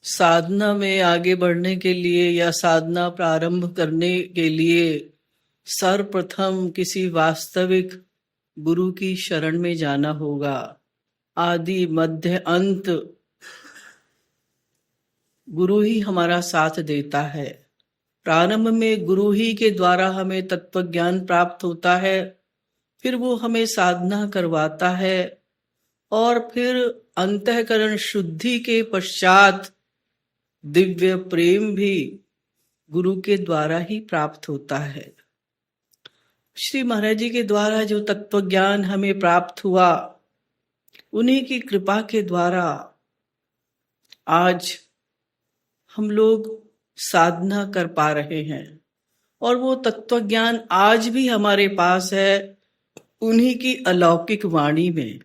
साधना में आगे बढ़ने के लिए या साधना प्रारंभ करने के लिए सर्वप्रथम किसी वास्तविक गुरु की शरण में जाना होगा। आदि मध्य अंत गुरु ही हमारा साथ देता है। प्रारंभ में गुरु ही के द्वारा हमें तत्व ज्ञान प्राप्त होता है, फिर वो हमें साधना करवाता है और फिर अंतःकरण शुद्धि के पश्चात दिव्य प्रेम भी गुरु के द्वारा ही प्राप्त होता है। श्री महाराज जी के द्वारा जो तत्व ज्ञान हमें प्राप्त हुआ, उन्हीं की कृपा के द्वारा आज हम लोग साधना कर पा रहे हैं और वो तत्व ज्ञान आज भी हमारे पास है, उन्हीं की अलौकिक वाणी में।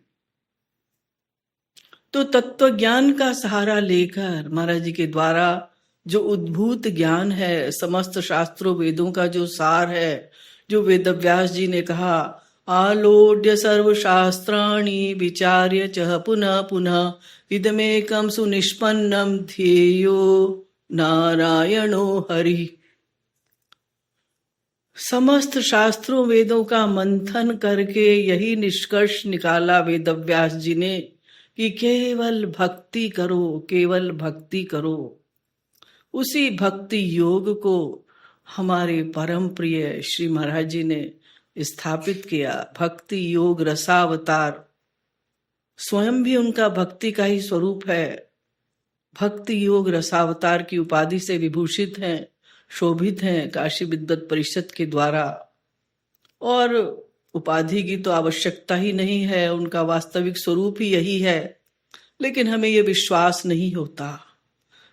तो तत्व ज्ञान का सहारा लेकर महाराज जी के द्वारा जो उद्भूत ज्ञान है, समस्त शास्त्रों वेदों का जो सार है, जो वेदव्यास जी ने कहा, आलोड्य सर्व शास्त्राणि विचार्य च पुनः पुनः इदमेकं सुनिष्पन्नं ध्येयो नारायणो हरि। समस्त शास्त्रों वेदों का मंथन करके यही निष्कर्ष निकाला वेदव्यास जी ने कि केवल भक्ति करो, केवल भक्ति करो। उसी भक्ति योग को हमारे परम प्रिय श्री महाराज जी ने स्थापित किया। भक्ति योग रसावतार स्वयं भी उनका भक्ति का ही स्वरूप है। भक्ति योग रसावतार की उपाधि से विभूषित हैं, शोभित हैं काशी विद्वत परिषद के द्वारा। और उपाधि की तो आवश्यकता ही नहीं है, उनका वास्तविक स्वरूप ही यही है। लेकिन हमें ये विश्वास नहीं होता।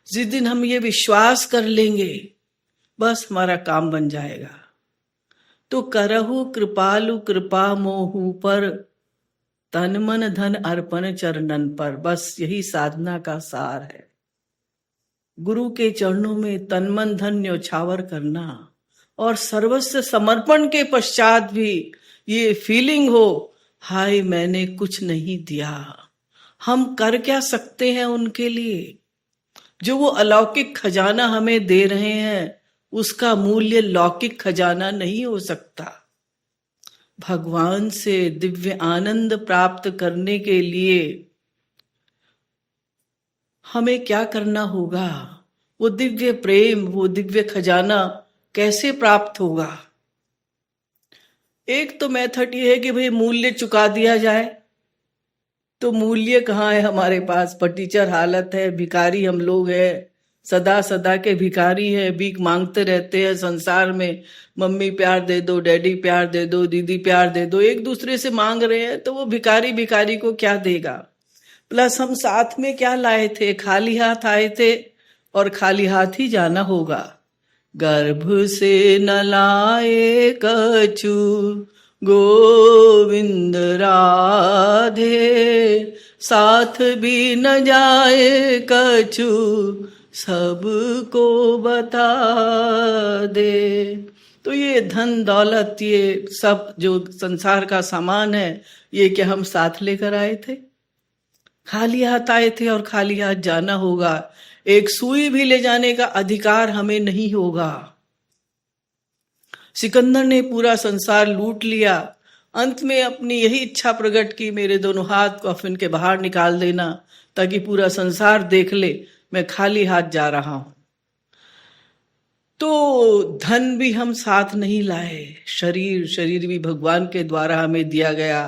जिस दिन हम ये विश्वास कर लेंगे, बस हमारा काम बन जाएगा। तो करहु कृपालु कृपा मोहु पर, तन मन धन अर्पण चरणन पर। बस यही साधना का सार है। गुरु के चरणों में तन मन धन न्योछावर करना और सर्वस्व समर्पण के पश्चात भी ये फीलिंग हो, हाय मैंने कुछ नहीं दिया। हम कर क्या सकते हैं उनके लिए? जो वो अलौकिक खजाना हमें दे रहे हैं, उसका मूल्य लौकिक खजाना नहीं हो सकता। भगवान से दिव्य आनंद प्राप्त करने के लिए हमें क्या करना होगा? वो दिव्य प्रेम, वो दिव्य खजाना कैसे प्राप्त होगा? एक तो मेथड ये है कि भाई मूल्य चुका दिया जाए। तो मूल्य कहाँ है हमारे पास? पटीचर हालत है, भिखारी हम लोग हैं, सदा सदा के भिखारी है, भीख मांगते रहते हैं संसार में। मम्मी प्यार दे दो, डैडी प्यार दे दो, दीदी प्यार दे दो, एक दूसरे से मांग रहे हैं। तो वो भिखारी भिखारी को क्या देगा? प्लस हम साथ में क्या लाए थे? खाली हाथ आए थे और खाली हाथ ही जाना होगा। गर्भ से न लाए कछु गोविंद राधे, साथ भी न जाए कछु सबको बता दे। तो ये धन दौलत, ये सब जो संसार का सामान है, ये क्या हम साथ लेकर आए थे? खाली हाथ आए थे और खाली हाथ जाना होगा। एक सुई भी ले जाने का अधिकार हमें नहीं होगा। सिकंदर ने पूरा संसार लूट लिया, अंत में अपनी यही इच्छा प्रकट की, मेरे दोनों हाथ कफन के बाहर निकाल देना ताकि पूरा संसार देख ले मैं खाली हाथ जा रहा हूं। तो धन भी हम साथ नहीं लाए, शरीर भी भगवान के द्वारा हमें दिया गया।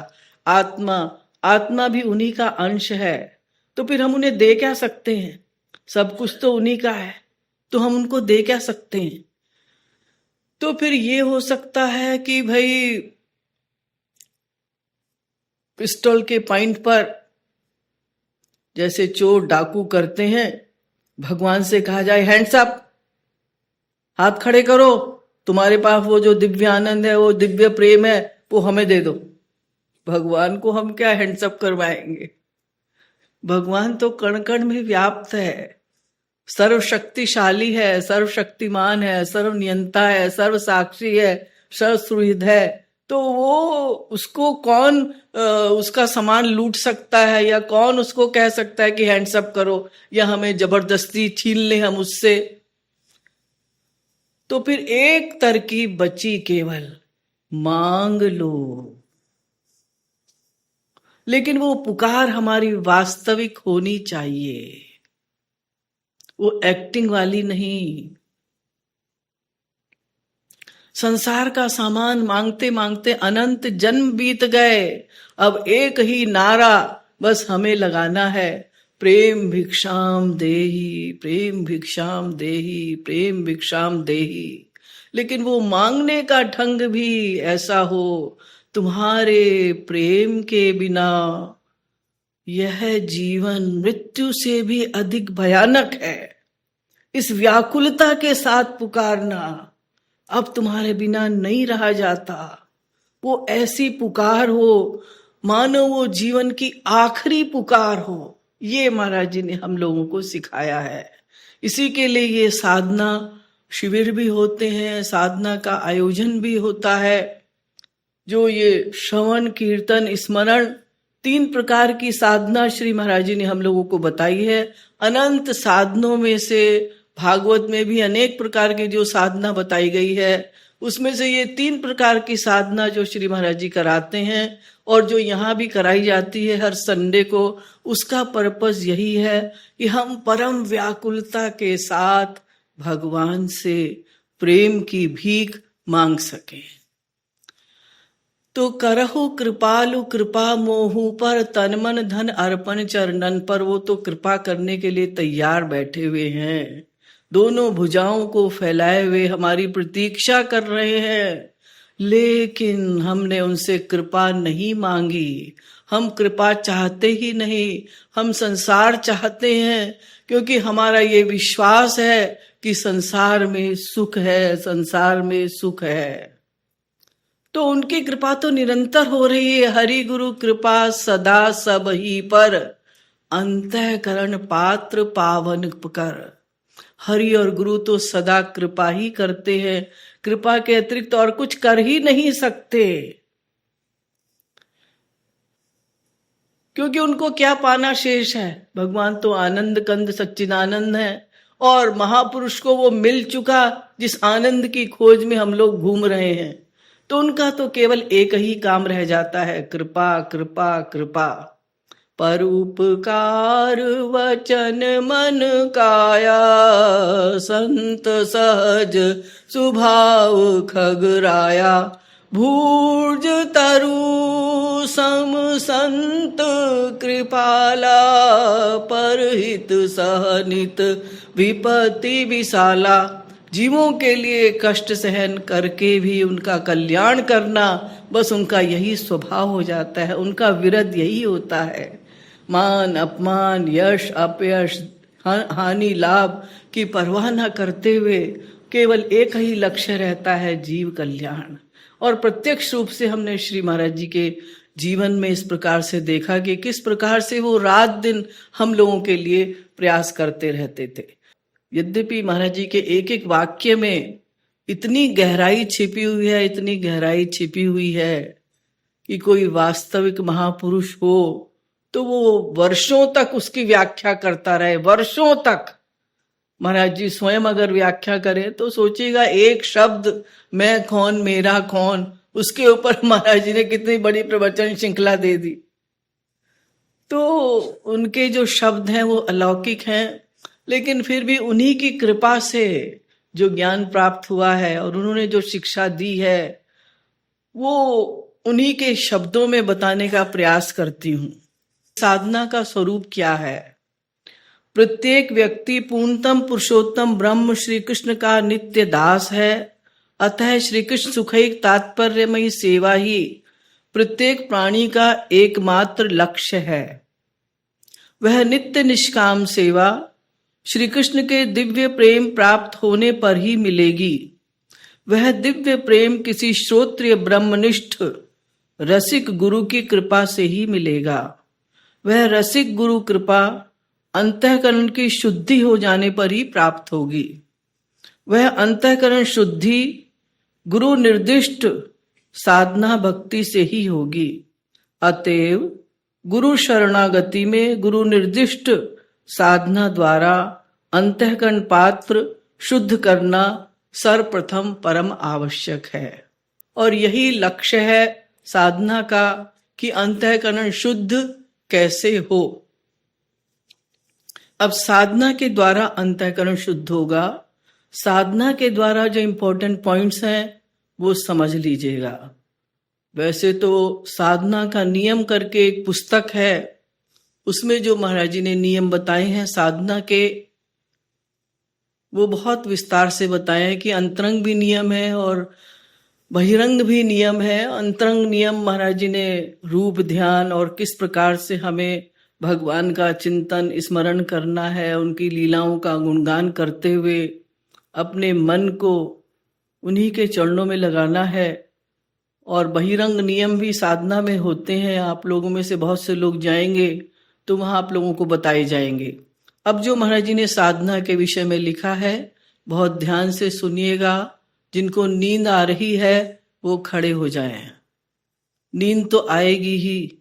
आत्मा भी उन्हीं का अंश है। तो फिर हम उन्हें दे क्या सकते हैं? सब कुछ तो उन्हीं का है, तो हम उनको दे क्या सकते हैं? तो फिर ये हो सकता है कि भाई पिस्टल के पॉइंट पर जैसे चोर डाकू करते हैं, भगवान से कहा जाए हैंड्स अप, हाथ खड़े करो, तुम्हारे पास वो जो दिव्य आनंद है, वो दिव्य प्रेम है, वो हमें दे दो। भगवान को हम क्या हैंड्स अप करवाएंगे? भगवान तो कण कण में व्याप्त है, सर्वशक्तिशाली है, सर्वशक्तिमान है, सर्वनियंता है, सर्व साक्षी है, सर्वसुहृद है। तो वो उसको कौन उसका सामान लूट सकता है, या कौन उसको कह सकता है कि हैंड्स अप करो, या हमें जबरदस्ती छीन ले हम उससे। तो फिर एक तरकीब बची केवल, मांग लो। लेकिन वो पुकार हमारी वास्तविक होनी चाहिए, वो एक्टिंग वाली नहीं। संसार का सामान मांगते मांगते अनंत जन्म बीत गए। अब एक ही नारा बस हमें लगाना है, प्रेम भिक्षाम देहि, प्रेम भिक्षाम देहि, प्रेम भिक्षाम देहि। लेकिन वो मांगने का ढंग भी ऐसा हो, तुम्हारे प्रेम के बिना यह जीवन मृत्यु से भी अधिक भयानक है। इस व्याकुलता के साथ पुकारना, अब तुम्हारे बिना नहीं रहा जाता। वो ऐसी पुकार हो मानो वो जीवन की आखिरी पुकार हो। ये महाराज जी ने हम लोगों को सिखाया है। इसी के लिए ये साधना शिविर भी होते हैं, साधना का आयोजन भी होता है। जो ये श्रवण कीर्तन स्मरण, 3 प्रकार की साधना श्री महाराज जी ने हम लोगों को बताई है। अनंत साधनों में से भागवत में भी अनेक प्रकार की जो साधना बताई गई है, उसमें से ये 3 प्रकार की साधना जो श्री महाराज जी कराते हैं और जो यहाँ भी कराई जाती है हर संडे को, उसका पर्पस यही है कि हम परम व्याकुलता के साथ भगवान से प्रेम की भीख मांग सकें। तो करहु कृपालु कृपा मोहू पर, तन मन धन अर्पण चरणन पर। वो तो कृपा करने के लिए तैयार बैठे हुए हैं, दोनों भुजाओं को फैलाए हुए हमारी प्रतीक्षा कर रहे हैं। लेकिन हमने उनसे कृपा नहीं मांगी। हम कृपा चाहते ही नहीं, हम संसार चाहते हैं, क्योंकि हमारा ये विश्वास है कि संसार में सुख है, संसार में सुख है। तो उनकी कृपा तो निरंतर हो रही है। हरि गुरु कृपा सदा सब ही पर, अंतःकरण पात्र पावन कर। हरि और गुरु तो सदा कृपा ही करते हैं, कृपा के अतिरिक्त और कुछ कर ही नहीं सकते। क्योंकि उनको क्या पाना शेष है। भगवान तो आनंद कंद सच्चिदानंद है, और महापुरुष को वो मिल चुका जिस आनंद की खोज में हम लोग घूम रहे हैं। तो उनका तो केवल एक ही काम रह जाता है, कृपा कृपा कृपा। परोपकार वचन मन काया, संत सहज स्वभाव खगराया। भूर्ज तरु सम संत कृपाला, परहित सहनित विपत्ति विशाला। जीवों के लिए कष्ट सहन करके भी उनका कल्याण करना, बस उनका यही स्वभाव हो जाता है। उनका विरध यही होता है। मान अपमान, यश अपयश, हानि लाभ की परवाह न करते हुए केवल एक ही लक्ष्य रहता है, जीव कल्याण। और प्रत्यक्ष रूप से हमने श्री महाराज जी के जीवन में इस प्रकार से देखा कि किस प्रकार से वो रात दिन हम लोगों के लिए प्रयास करते रहते थे। यद्यपि महाराज जी के एक एक वाक्य में इतनी गहराई छिपी हुई है, इतनी गहराई छिपी हुई है कि कोई वास्तविक महापुरुष हो तो वो वर्षों तक उसकी व्याख्या करता रहे, वर्षों तक। महाराज जी स्वयं अगर व्याख्या करें तो सोचिएगा, एक शब्द मैं कौन मेरा कौन, उसके ऊपर महाराज जी ने कितनी बड़ी प्रवचन श्रृंखला दे दी। तो उनके जो शब्द हैं वो अलौकिक हैं, लेकिन फिर भी उन्हीं की कृपा से जो ज्ञान प्राप्त हुआ है और उन्होंने जो शिक्षा दी है, वो उन्हीं के शब्दों में बताने का प्रयास करती हूं। साधना का स्वरूप क्या है? प्रत्येक व्यक्ति पूर्णतम पुरुषोत्तम ब्रह्म श्री कृष्ण का नित्य दास है। अतः श्री कृष्ण सुखैक तात्पर्यमयी सेवा ही प्रत्येक प्राणी का एकमात्र लक्ष्य है। वह नित्य निष्काम सेवा श्री कृष्ण के दिव्य प्रेम प्राप्त होने पर ही मिलेगी। वह दिव्य प्रेम किसी श्रोत्रिय ब्रह्मनिष्ठ रसिक गुरु की कृपा से ही मिलेगा। वह रसिक गुरु कृपा अंतःकरण की शुद्धि हो जाने पर ही प्राप्त होगी। वह अंतःकरण शुद्धि गुरु निर्दिष्ट साधना भक्ति से ही होगी। अतएव गुरु शरणागति में गुरु निर्दिष्ट साधना द्वारा अंतःकरण पात्र शुद्ध करना सर्वप्रथम परम आवश्यक है। और यही लक्ष्य है साधना का कि अंतःकरण शुद्ध कैसे हो। अब साधना के द्वारा अंतःकरण शुद्ध होगा। साधना के द्वारा जो इंपॉर्टेंट पॉइंट्स हैं वो समझ लीजिएगा। वैसे तो साधना का नियम करके एक पुस्तक है, उसमें जो महाराज जी ने नियम बताए हैं साधना के, वो बहुत विस्तार से बताए हैं कि अंतरंग भी नियम है और बहिरंग भी नियम है। अंतरंग नियम महाराज जी ने रूप ध्यान और किस प्रकार से हमें भगवान का चिंतन स्मरण करना है, उनकी लीलाओं का गुणगान करते हुए अपने मन को उन्हीं के चरणों में लगाना है। और बहिरंग नियम भी साधना में होते हैं। आप लोगों में से बहुत से लोग जाएंगे तो वहां आप लोगों को बताए जाएंगे। अब जो महाराज जी ने साधना के विषय में लिखा है बहुत ध्यान से सुनिएगा। जिनको नींद आ रही है वो खड़े हो जाएं। नींद तो आएगी ही,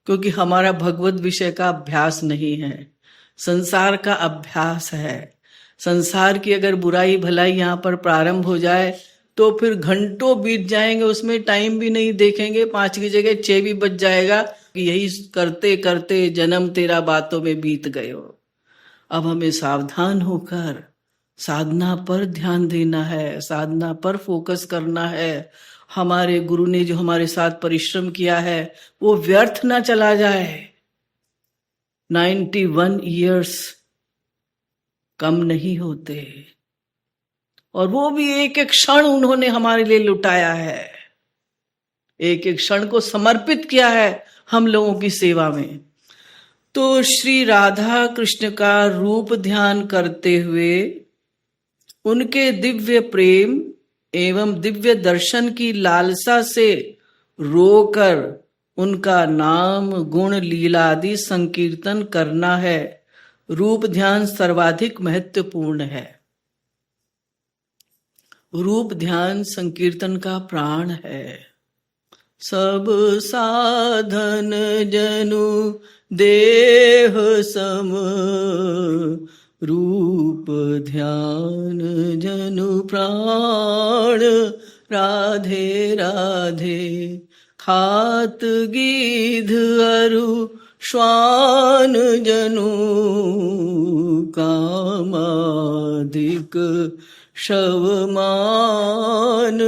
क्योंकि हमारा भगवत विषय का अभ्यास नहीं है, संसार का अभ्यास है। संसार की अगर बुराई भलाई यहाँ पर प्रारंभ हो जाए तो फिर घंटों बीत जाएंगे, उसमें टाइम भी नहीं देखेंगे, 5 की जगह 6 भी बज जाएगा कि यही करते करते जन्म तेरा बातों में बीत गयो। अब हमें सावधान होकर साधना पर ध्यान देना है, साधना पर फोकस करना है। हमारे गुरु ने जो हमारे साथ परिश्रम किया है वो व्यर्थ ना चला जाए। 91 इयर्स कम नहीं होते, और वो भी एक एक क्षण उन्होंने हमारे लिए लुटाया है, एक एक क्षण को समर्पित किया है हम लोगों की सेवा में। तो श्री राधा कृष्ण का रूप ध्यान करते हुए उनके दिव्य प्रेम एवं दिव्य दर्शन की लालसा से रोकर उनका नाम गुण लीला आदि संकीर्तन करना है। रूप ध्यान सर्वाधिक महत्वपूर्ण है। रूप ध्यान संकीर्तन का प्राण है। सब साधन जनु देह सम, रूप ध्यान जनु प्राण, राधे राधे खात गिध अरु श्वान जनु, कामादिक शवमान,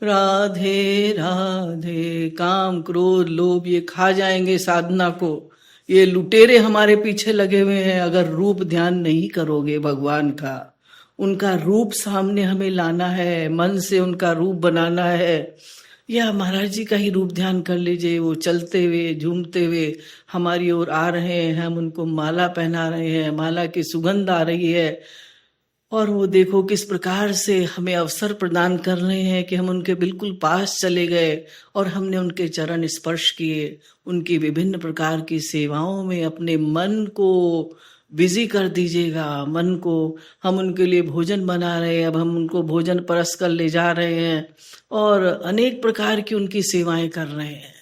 राधे राधे। काम क्रोध लोभ ये खा जाएंगे साधना को। ये लुटेरे हमारे पीछे लगे हुए हैं। अगर रूप ध्यान नहीं करोगे भगवान का, उनका रूप सामने हमें लाना है, मन से उनका रूप बनाना है। या महाराज जी का ही रूप ध्यान कर लीजिए। वो चलते हुए झूमते हुए हमारी ओर आ रहे हैं, हम उनको माला पहना रहे हैं, माला की सुगंध आ रही है, और वो देखो किस प्रकार से हमें अवसर प्रदान कर रहे हैं कि हम उनके बिल्कुल पास चले गए और हमने उनके चरण स्पर्श किए। उनकी विभिन्न प्रकार की सेवाओं में अपने मन को बिजी कर दीजिएगा। मन को, हम उनके लिए भोजन बना रहे हैं, अब हम उनको भोजन परस कर ले जा रहे हैं और अनेक प्रकार की उनकी सेवाएं कर रहे हैं।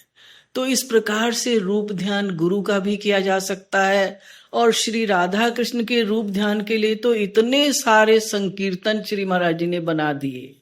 तो इस प्रकार से रूप ध्यान गुरु का भी किया जा सकता है। और श्री राधा कृष्ण के रूप ध्यान के लिए तो इतने सारे संकीर्तन श्री महाराज जी ने बना दिए।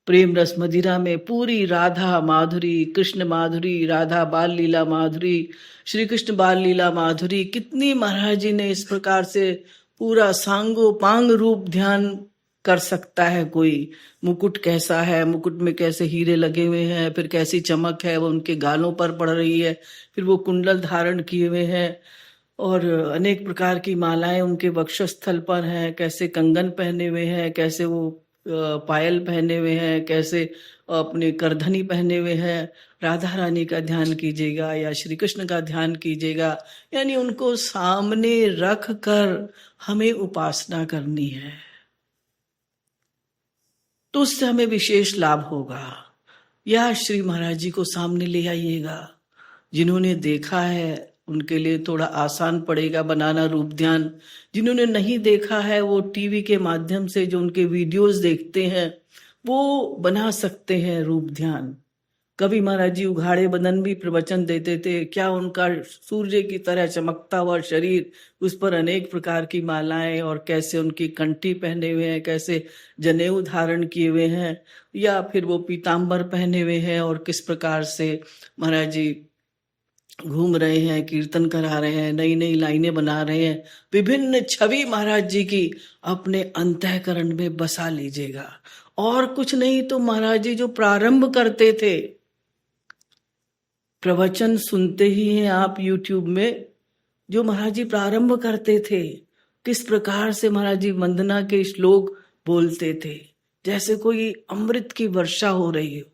प्रेम रस मदिरा में पूरी राधा माधुरी, कृष्ण माधुरी, राधा बाल लीला माधुरी, श्री कृष्ण बाल लीला माधुरी, कितनी महाराज जी ने इस प्रकार से पूरा सांगो पांग रूप ध्यान कर सकता है। कोई मुकुट कैसा है, मुकुट में कैसे हीरे लगे हुए हैं, फिर कैसी चमक है वो उनके गालों पर पड़ रही है, फिर वो कुंडल धारण किए हुए हैं और अनेक प्रकार की मालाएं उनके वक्षस्थल पर हैं, कैसे कंगन पहने हुए हैं, कैसे वो पायल पहने हुए हैं, कैसे अपने करधनी पहने हुए हैं। राधा रानी का ध्यान कीजिएगा या श्री कृष्ण का ध्यान कीजिएगा, यानी उनको सामने रख कर हमें उपासना करनी है, तो उससे हमें विशेष लाभ होगा। या श्री महाराज जी को सामने ले आइएगा। जिन्होंने देखा है उनके लिए थोड़ा आसान पड़ेगा बनाना रूप ध्यान। जिन्होंने नहीं देखा है वो टीवी के माध्यम से जो उनके वीडियोस देखते हैं वो बना सकते हैं रूप ध्यान। कभी महाराज जी उघाड़े बदन भी प्रवचन देते थे। क्या उनका सूर्य की तरह चमकता हुआ शरीर, उस पर अनेक प्रकार की मालाएं, और कैसे उनकी कंठी पहने हुए हैं, कैसे जनेऊ धारण किए हुए हैं, या फिर वो पीताम्बर पहने हुए हैं, और किस प्रकार से महाराज जी घूम रहे हैं, कीर्तन करा रहे हैं, नई नई लाइनें बना रहे हैं। विभिन्न छवि महाराज जी की अपने अंतःकरण में बसा लीजिएगा। और कुछ नहीं तो महाराज जी जो प्रारंभ करते थे, प्रवचन सुनते ही हैं आप यूट्यूब में, जो महाराज जी प्रारंभ करते थे, किस प्रकार से महाराज जी वंदना के श्लोक बोलते थे, जैसे कोई अमृत की वर्षा हो रही हो।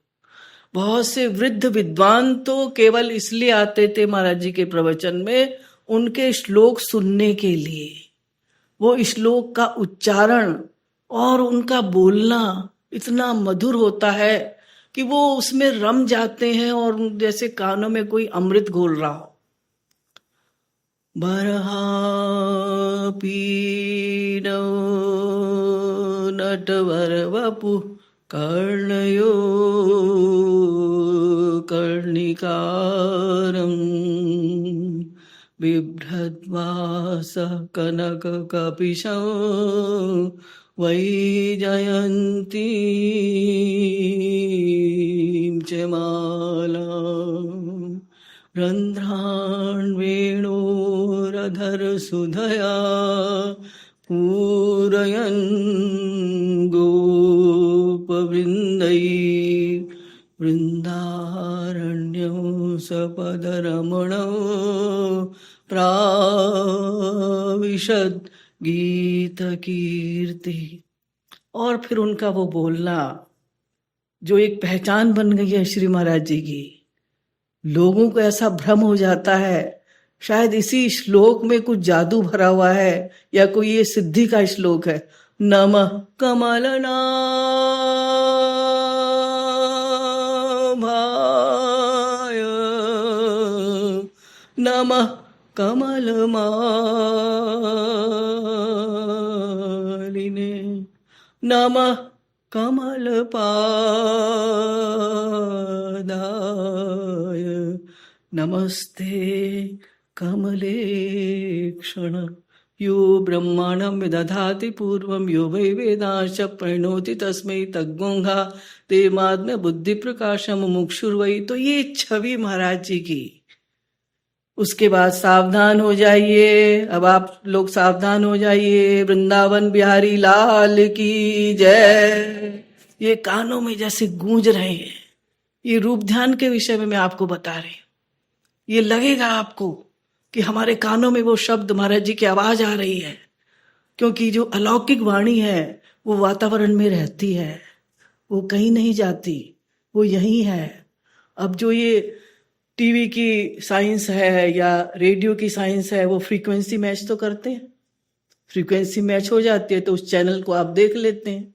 बहुत से वृद्ध विद्वान तो केवल इसलिए आते थे महाराज जी के प्रवचन में, उनके श्लोक सुनने के लिए। वो श्लोक का उच्चारण और उनका बोलना इतना मधुर होता है कि वो उसमें रम जाते हैं, और जैसे कानों में कोई अमृत घोल रहा हो। बरहा पीनो नटवर वपु कर्णयो कर्णिकारं बिभ्रद्वास कनक कपिशं वैजयन्तीं च मालाम् रन्ध्रान्वेणोरधर सुधया पूरयन् गोपवृन्दै वृन्दारण्यो सपदरमणो प्राविशद गीत कीर्ति। और फिर उनका वो बोलना जो एक पहचान बन गई है श्री महाराज जी की। लोगों को ऐसा भ्रम हो जाता है शायद इसी श्लोक में कुछ जादू भरा हुआ है, या कोई ये सिद्धि का श्लोक है। नमः कमलनाभाय नमः कमलमालिने नमः कमलपादाय नमस्ते कमलेक्षण। यो ब्रह्माणं विदधाति पूर्वं यो वै वेदांश्च प्रणोति तस्मै तद्गोंघा तेमात्म बुद्धि प्रकाशम मुमुक्षुर्वै। तो ये छवि महाराज जी की। उसके बाद सावधान हो जाइए, अब आप लोग सावधान हो जाइए। वृंदावन बिहारी लाल की जय। ये कानों में जैसे गूंज रहे हैं। ये रूप ध्यान के विषय में मैं आपको बता रही हूं। ये लगेगा आपको कि हमारे कानों में वो शब्द महाराज जी की आवाज आ रही है, क्योंकि जो अलौकिक वाणी है वो वातावरण में रहती है, वो कहीं नहीं जाती, वो यही है। अब जो ये टीवी की साइंस है या रेडियो की साइंस है, वो फ्रीक्वेंसी मैच तो करते हैं। फ्रीक्वेंसी मैच हो जाती है तो उस चैनल को आप देख लेते हैं।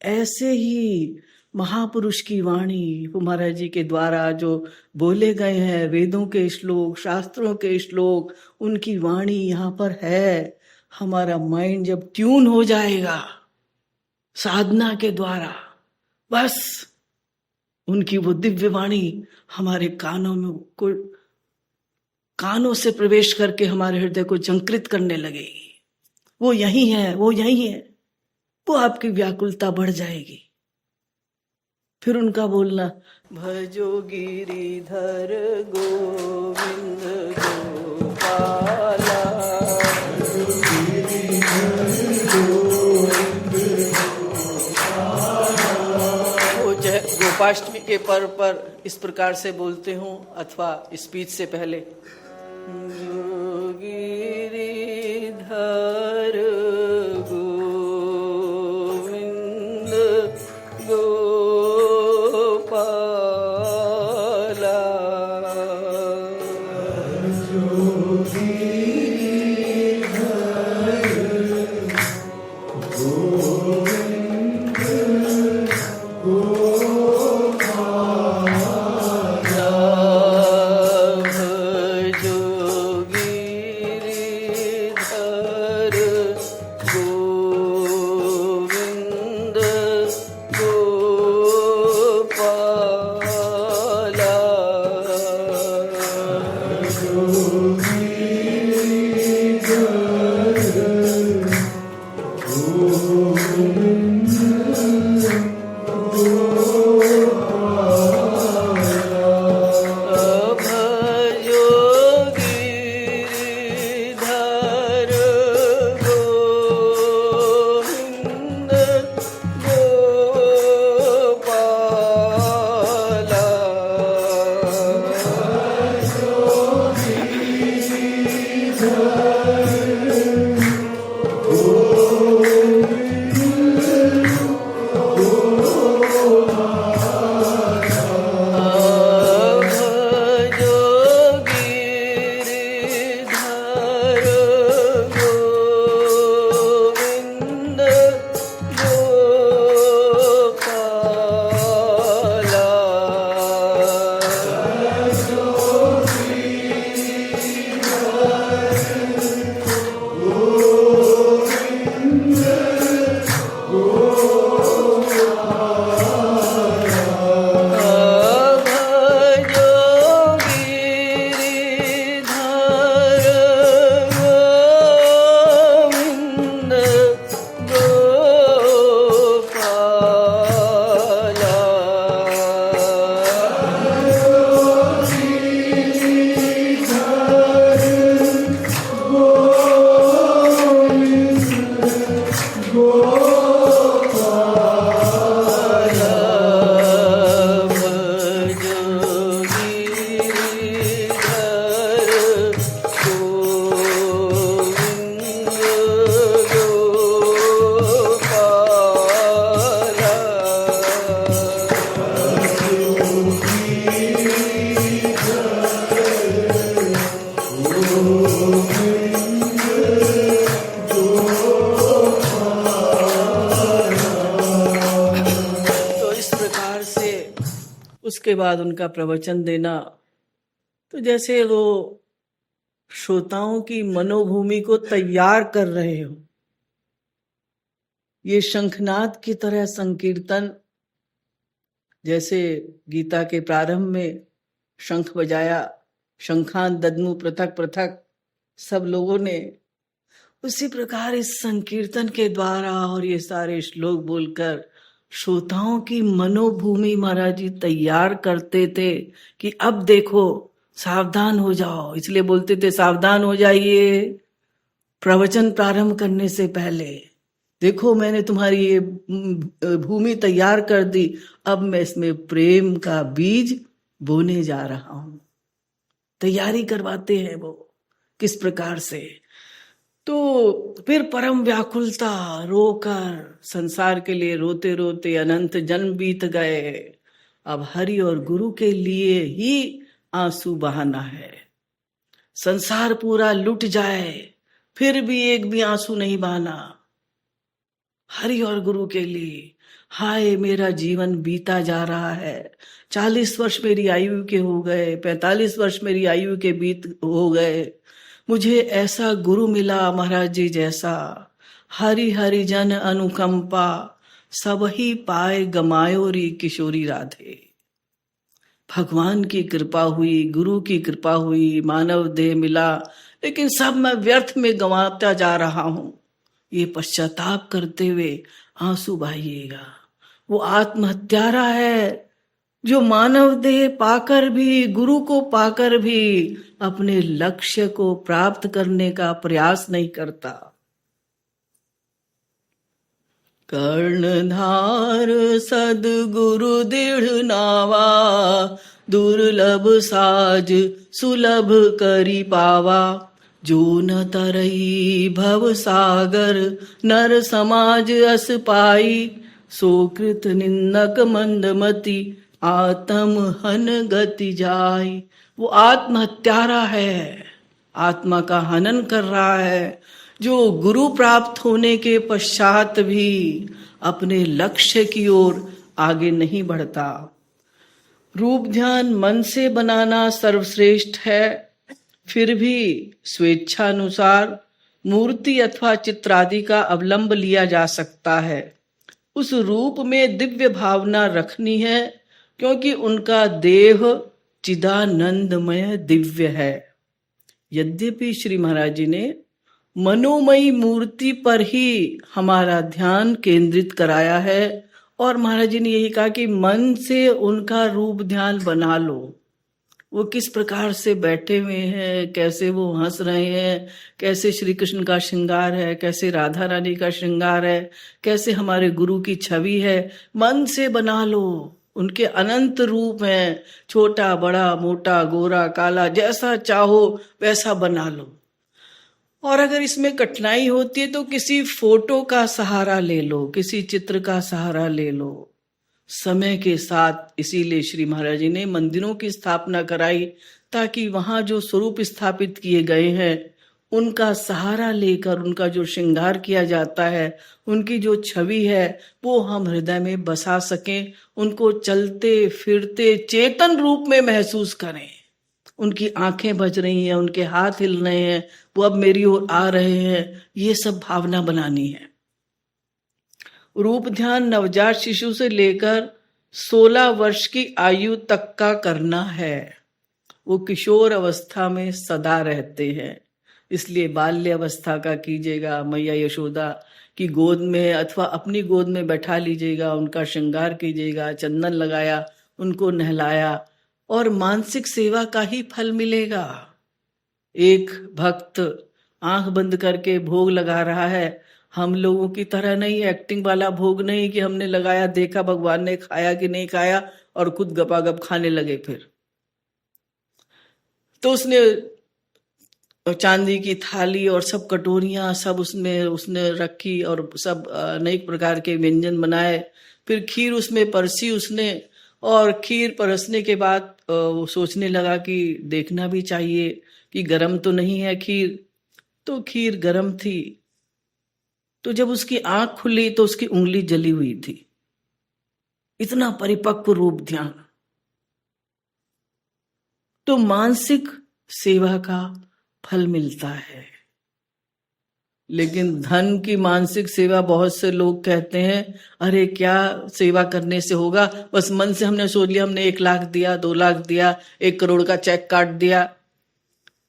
ऐसे ही महापुरुष की वाणी, वो महाराज जी के द्वारा जो बोले गए हैं, वेदों के श्लोक, शास्त्रों के श्लोक, उनकी वाणी यहाँ पर है। हमारा माइंड जब ट्यून हो जाएगा साधना के द्वारा, बस उनकी वो दिव्य वाणी हमारे कानों में को कानों से प्रवेश करके हमारे हृदय को झंकृत करने लगेगी। वो यही है, वो यही है। वो आपकी व्याकुलता बढ़ जाएगी। फिर उनका बोलना, भजो गिरिधर गोविंद गोपाला। वो गोपाष्टमी के पर्व पर इस प्रकार से बोलते हूँ, अथवा स्पीच से पहले, गिरिधर गोविंद गोपाला। उसके बाद उनका प्रवचन देना, तो जैसे वो श्रोताओं की मनोभूमि को तैयार कर रहे हो। ये शंखनाद की तरह संकीर्तन, जैसे गीता के प्रारंभ में शंख बजाया, शंखान दद्मु पृथक पृथक सब लोगों ने, उसी प्रकार इस संकीर्तन के द्वारा और ये सारे श्लोक बोलकर श्रोताओं की मनोभूमि महाराज जी तैयार करते थे कि अब देखो सावधान हो जाओ। इसलिए बोलते थे सावधान हो जाइए प्रवचन प्रारंभ करने से पहले। देखो मैंने तुम्हारी ये भूमि तैयार कर दी, अब मैं इसमें प्रेम का बीज बोने जा रहा हूं। तैयारी करवाते हैं वो किस प्रकार से। तो फिर परम व्याकुलता, रोकर संसार के लिए रोते रोते अनंत जन्म बीत गए। अब हरि और गुरु के लिए ही आंसू बहाना है। संसार पूरा लुट जाए फिर भी एक भी आंसू नहीं बहाना। हरि और गुरु के लिए हाय मेरा जीवन बीता जा रहा है। 40 वर्ष मेरी आयु के हो गए, 45 वर्ष मेरी आयु के बीत हो गए। मुझे ऐसा गुरु मिला महाराज जी जैसा, हरि हरि जन अनुकंपा, सब ही पाए गमायो री किशोरी राधे। भगवान की कृपा हुई, गुरु की कृपा हुई, मानव देह मिला, लेकिन सब मैं व्यर्थ में गंवाता जा रहा हूं। ये पश्चाताप करते हुए आंसू बहाइएगा। वो आत्महत्यारा है जो मानव देह पाकर भी, गुरु को पाकर भी अपने लक्ष्य को प्राप्त करने का प्रयास नहीं करता। कर्णधार सदगुरु दृढ़ नावा, दुर्लभ साज सुलभ करी पावा। जो न तरई भव सागर, नर समाज अस पाई। सोकृत निंदक मंदमति, आत्म हन गति जाय। वो आत्महत्यारा है, आत्मा का हनन कर रहा है, जो गुरु प्राप्त होने के पश्चात भी अपने लक्ष्य की ओर आगे नहीं बढ़ता। रूप ध्यान मन से बनाना सर्वश्रेष्ठ है, फिर भी स्वेच्छानुसार मूर्ति अथवा चित्र आदि का अवलंब लिया जा सकता है। उस रूप में दिव्य भावना रखनी है, क्योंकि उनका देह चिदानंदमय दिव्य है। यद्यपि श्री महाराज जी ने मनोमयी मूर्ति पर ही हमारा ध्यान केंद्रित कराया है। और महाराज जी ने यही कहा कि मन से उनका रूप ध्यान बना लो। वो किस प्रकार से बैठे हुए हैं, कैसे वो हंस रहे हैं, कैसे श्री कृष्ण का श्रृंगार है, कैसे राधा रानी का श्रृंगार है, कैसे हमारे गुरु की छवि है, मन से बना लो। उनके अनंत रूप हैं, छोटा बड़ा मोटा गोरा काला, जैसा चाहो वैसा बना लो। और अगर इसमें कठिनाई होती है तो किसी फोटो का सहारा ले लो, किसी चित्र का सहारा ले लो। समय के साथ इसीलिए श्री महाराज जी ने मंदिरों की स्थापना कराई, ताकि वहां जो स्वरूप स्थापित किए गए हैं उनका सहारा लेकर उनका जो श्रृंगार किया जाता है, उनकी जो छवि है वो हम हृदय में बसा सकें, उनको चलते फिरते चेतन रूप में महसूस करें। उनकी आंखें बज रही हैं, उनके हाथ हिल रहे हैं, वो अब मेरी ओर आ रहे हैं, ये सब भावना बनानी है। रूप ध्यान नवजात शिशु से लेकर 16 वर्ष की आयु तक का करना है। वो किशोर अवस्था में सदा रहते हैं, इसलिए बाल्य अवस्था का कीजिएगा। मैया यशोदा की गोद में अथवा अपनी गोद में बैठा लीजिएगा, उनका श्रृंगार कीजिएगा, चंदन लगाया, उनको नहलाया, और मानसिक सेवा का ही फल मिलेगा। एक भक्त आंख बंद करके भोग लगा रहा है, हम लोगों की तरह नहीं, एक्टिंग वाला भोग नहीं कि हमने लगाया, देखा भगवान ने खाया कि नहीं खाया और खुद गपागप खाने लगे। फिर तो उसने चांदी की थाली और सब कटोरियां सब उसने रखी और सब अनेक प्रकार के व्यंजन बनाए। फिर खीर उसमें परसी उसने, और खीर परसने के बाद वो सोचने लगा कि देखना भी चाहिए कि गरम तो नहीं है खीर। तो खीर गरम थी। तो जब उसकी आंख खुली तो उसकी उंगली जली हुई थी। इतना परिपक्व रूप ध्यान। तो मानसिक सेवा का फल मिलता है। लेकिन धन की मानसिक सेवा बहुत से लोग कहते हैं, अरे क्या सेवा करने से होगा, बस मन से हमने सोच लिया, हमने 1 लाख दिया, 2 लाख दिया, 1 करोड़ का चेक काट दिया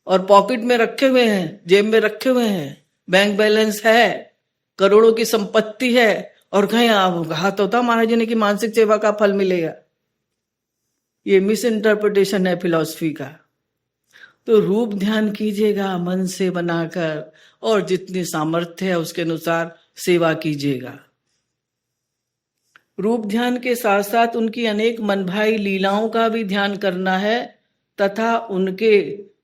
और पॉकेट में रखे हुए हैं, जेब में रखे हुए हैं, बैंक बैलेंस है, करोड़ों की संपत्ति है, और कहीं आप कहा तो था महाराज जी ने कि मानसिक सेवा का फल मिलेगा। ये मिस इंटरप्रिटेशन है फिलॉसफी का। तो रूप ध्यान कीजिएगा मन से बनाकर, और जितनी सामर्थ्य है उसके अनुसार सेवा कीजिएगा। रूप ध्यान के साथ साथ उनकी अनेक मनभाई लीलाओं का भी ध्यान करना है, तथा उनके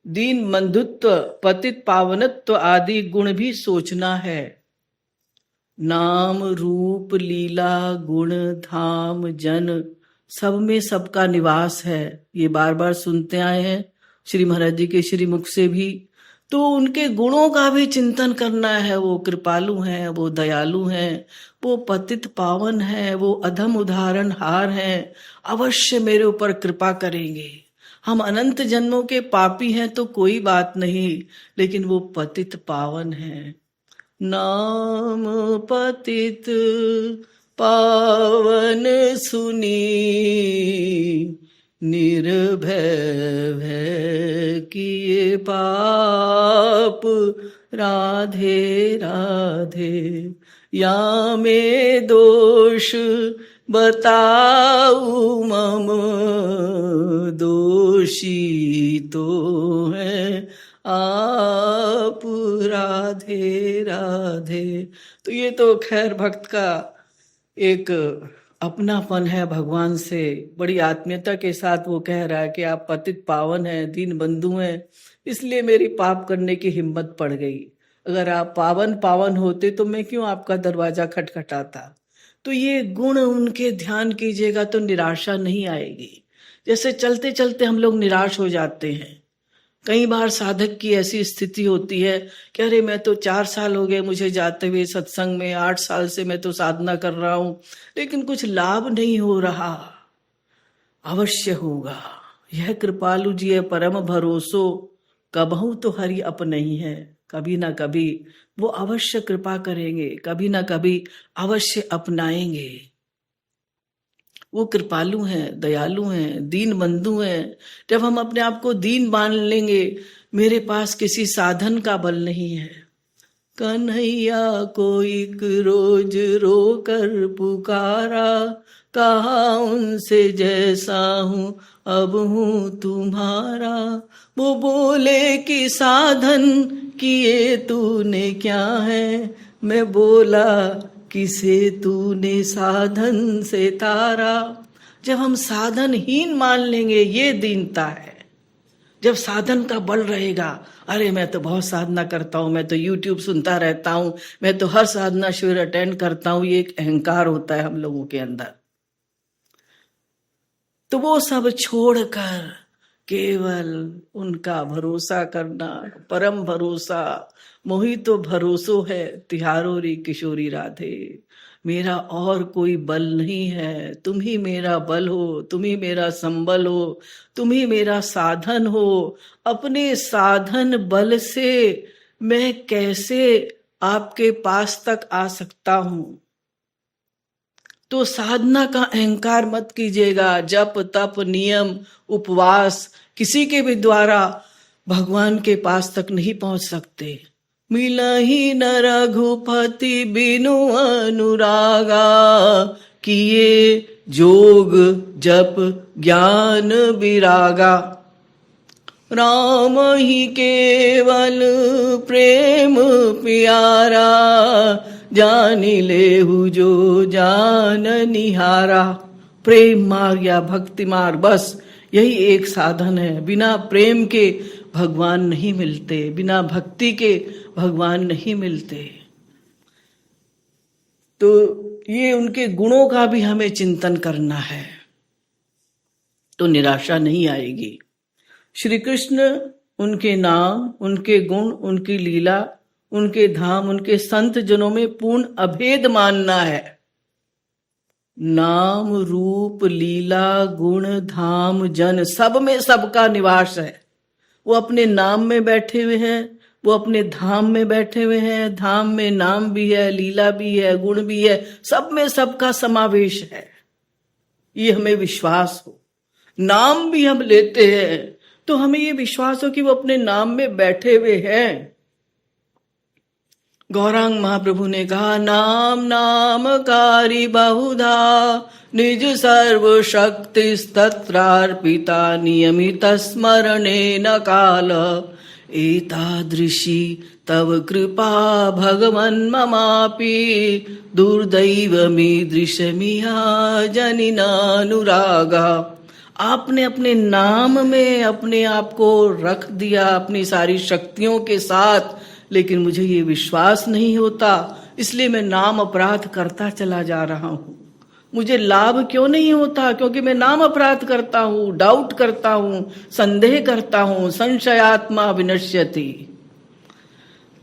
दीन बंधुत्व, पतित पावनत्व आदि गुण भी सोचना है। नाम रूप लीला गुण धाम जन, सब में सबका निवास है। ये बार बार सुनते आए हैं श्री महाराज जी के श्री मुख से भी। तो उनके गुणों का भी चिंतन करना है। वो कृपालु हैं, वो दयालु हैं, वो पतित पावन हैं, वो अधम उदाहरण हार हैं, अवश्य मेरे ऊपर कृपा करेंगे। हम अनंत जन्मों के पापी हैं तो कोई बात नहीं, लेकिन वो पतित पावन हैं। नाम पतित पावन सुनी, निर्भय भय किए पाप, राधे राधे या में दोष बताऊ मम, दोषी तो है आप, राधे राधे। तो ये तो खैर भक्त का एक अपनापन है भगवान से, बड़ी आत्मीयता के साथ वो कह रहा है कि आप पतित पावन हैं, दीन बंधु हैं, इसलिए मेरी पाप करने की हिम्मत पड़ गई। अगर आप पावन होते तो मैं क्यों आपका दरवाजा खटखटाता। तो ये गुण उनके ध्यान कीजिएगा तो निराशा नहीं आएगी। जैसे चलते चलते हम लोग निराश हो जाते हैं। कई बार साधक की ऐसी स्थिति होती है कि अरे मैं तो 4 साल हो गए मुझे जाते हुए सत्संग में, 8 साल से मैं तो साधना कर रहा हूं, लेकिन कुछ लाभ नहीं हो रहा। अवश्य होगा। यह कृपालु जी है परम भरोसो, कबहू तो हरि अपनही है। कभी ना कभी वो अवश्य कृपा करेंगे, कभी ना कभी अवश्य अपनाएंगे। वो कृपालु हैं, दयालु हैं, दीन बंधु हैं। जब हम अपने आप को दीन मान लेंगे, मेरे पास किसी साधन का बल नहीं है, कन्हैया को एक रोज रोकर पुकारा, कहा उनसे जैसा हूँ अब हूँ तुम्हारा। वो बोले कि साधन किए तूने क्या है, मैं बोला किसे तूने साधन से तारा। जब हम साधनहीन मान लेंगे ये दीनता है। जब साधन का बल रहेगा, अरे मैं तो बहुत साधना करता हूं, मैं तो YouTube सुनता रहता हूं, मैं तो हर साधना शिविर अटेंड करता हूं, ये एक अहंकार होता है हम लोगों के अंदर। तो वो सब छोड़कर केवल उनका भरोसा करना, परम भरोसा। मोहि तो भरोसो है तिहारो रे किशोरी राधे। मेरा और कोई बल नहीं है, तुम ही मेरा बल हो, तुम ही मेरा संबल हो, तुम ही मेरा साधन हो। अपने साधन बल से मैं कैसे आपके पास तक आ सकता हूं? तो साधना का अहंकार मत कीजिएगा। जप तप नियम उपवास किसी के भी द्वारा भगवान के पास तक नहीं पहुंच सकते। मिलहि न रघुपति बिनु अनुरागा, किए जोग जप ज्ञान विरागा। राम ही केवल प्रेम प्यारा, जानी लेहु जो जान निहारा। प्रेम मार्ग या भक्ति मार्ग, बस यही एक साधन है। बिना प्रेम के भगवान नहीं मिलते, बिना भक्ति के भगवान नहीं मिलते। तो ये उनके गुणों का भी हमें चिंतन करना है, तो निराशा नहीं आएगी। श्री कृष्ण, उनके नाम, उनके गुण, उनकी लीला, उनके धाम, उनके संत जनों में पूर्ण अभेद मानना है। नाम रूप लीला गुण धाम जन, सब में सबका निवास है। वो अपने नाम में बैठे हुए हैं, वो अपने धाम में बैठे हुए हैं। धाम में नाम भी है, लीला भी है, गुण भी है, सब में सबका समावेश है। ये हमें विश्वास हो। नाम भी हम लेते हैं तो हमें ये विश्वास हो कि वो अपने नाम में बैठे हुए हैं। गौरांग महाप्रभु ने कहा, नाम नामकारी बहुधा, निज सर्व शक्ति तत्रार्पिता, नियमित स्मरणे न काल, एतादृशी तव कृपा भगवन् ममापि, दुर्दैवमीदृशमिहा जनिनानुरागा। आपने अपने नाम में अपने आप को रख दिया अपनी सारी शक्तियों के साथ, लेकिन मुझे ये विश्वास नहीं होता, इसलिए मैं नाम अपराध करता चला जा रहा हूं। मुझे लाभ क्यों नहीं होता? क्योंकि मैं नाम अपराध करता हूं, डाउट करता हूं, संदेह करता हूं। संशयात्मा विनश्यति।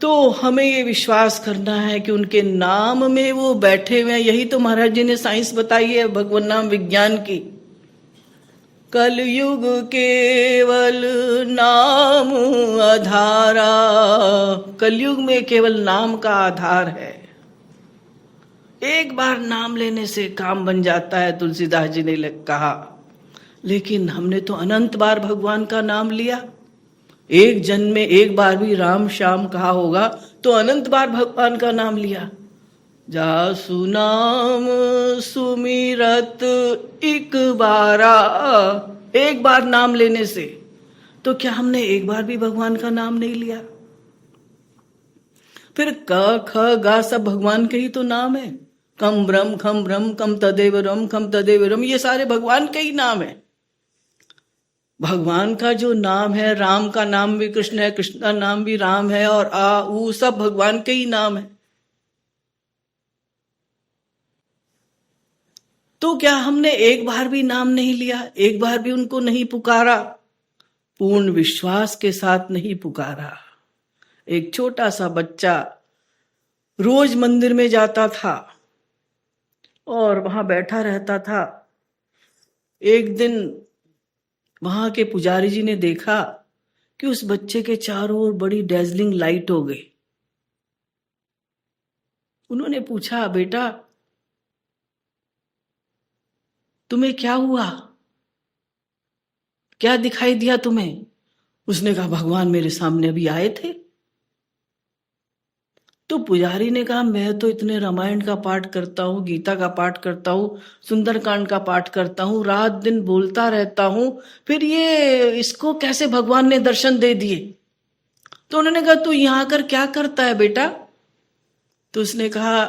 तो हमें ये विश्वास करना है कि उनके नाम में वो बैठे हुए हैं। यही तो महाराज जी ने साइंस बताई है, भगवान नाम विज्ञान की। कलयुग केवल नाम आधारा, कलयुग में केवल नाम का आधार है। एक बार नाम लेने से काम बन जाता है, तुलसीदास जी ने कहा। लेकिन हमने तो अनंत बार भगवान का नाम लिया। एक जन्म में एक बार भी राम श्याम कहा होगा तो अनंत बार भगवान का नाम लिया। जासु नाम सुमिरत एक बारा, एक बार नाम लेने से। तो क्या हमने एक बार भी भगवान का नाम नहीं लिया? फिर क ख गा सब भगवान के ही तो नाम है। कम ब्रह्म खम ब्रह्म कम तदेव रम खम तदेव रम, ये सारे भगवान के ही नाम है। भगवान का जो नाम है, राम का नाम भी कृष्ण है, कृष्ण का नाम भी राम है, और आ ऊ सब भगवान के ही नाम है। तो क्या हमने एक बार भी नाम नहीं लिया? एक बार भी उनको नहीं पुकारा? पूर्ण विश्वास के साथ नहीं पुकारा। एक छोटा सा बच्चा रोज मंदिर में जाता था और वहां बैठा रहता था। एक दिन वहां के पुजारी जी ने देखा कि उस बच्चे के चारों ओर बड़ी डेजलिंग लाइट हो गई। उन्होंने पूछा, बेटा तुम्हें क्या हुआ, क्या दिखाई दिया तुम्हें? उसने कहा, भगवान मेरे सामने अभी आए थे। तो पुजारी ने कहा, मैं तो इतने रामायण का पाठ करता हूँ, गीता का पाठ करता हूँ, सुंदरकांड का पाठ करता हूँ, रात दिन बोलता रहता हूँ, फिर ये इसको कैसे भगवान ने दर्शन दे दिए? तो उन्होंने कहा, तू यहाँ आकर क्या करता है बेटा? तो उसने कहा,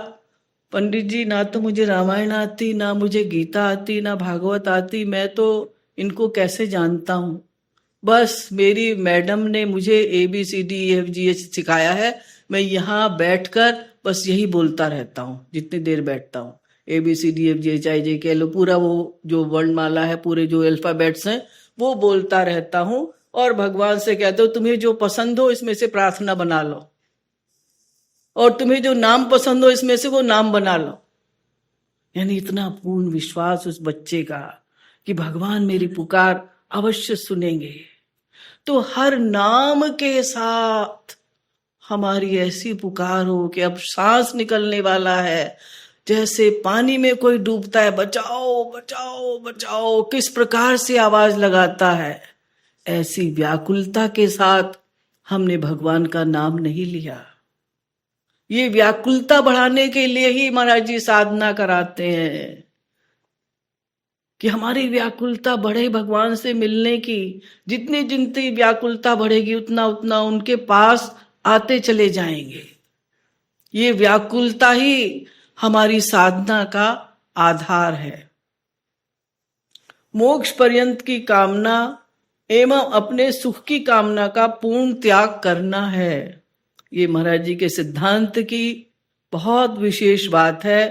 पंडित जी, ना तो मुझे रामायण आती, ना मुझे गीता आती, ना भागवत आती, मैं तो इनको कैसे जानता हूँ? बस मेरी मैडम ने मुझे ABCDEFGH सिखाया है, मैं यहाँ बैठकर बस यही बोलता रहता हूँ जितनी देर बैठता हूँ। ABCDEFGHIJKL पूरा वो जो वर्णमाला है, पूरे जो अल्फाबेट्स हैं, वो बोलता रहता हूँ और भगवान से कहता हूँ, तुम्हें जो पसंद हो इसमें से प्रार्थना बना लो, और तुम्हें जो नाम पसंद हो इसमें से वो नाम बना लो। यानी इतना पूर्ण विश्वास उस बच्चे का कि भगवान मेरी पुकार अवश्य सुनेंगे। तो हर नाम के साथ हमारी ऐसी पुकार हो कि अब सांस निकलने वाला है, जैसे पानी में कोई डूबता है, बचाओ बचाओ बचाओ, किस प्रकार से आवाज लगाता है, ऐसी व्याकुलता के साथ हमने भगवान का नाम नहीं लिया। ये व्याकुलता बढ़ाने के लिए ही महाराज जी साधना कराते हैं कि हमारी व्याकुलता बढ़े भगवान से मिलने की। जितनी जितनी व्याकुलता बढ़ेगी उतना उतना उनके पास आते चले जाएंगे। ये व्याकुलता ही हमारी साधना का आधार है। मोक्ष पर्यंत की कामना एवं अपने सुख की कामना का पूर्ण त्याग करना है। ये महाराज जी के सिद्धांत की बहुत विशेष बात है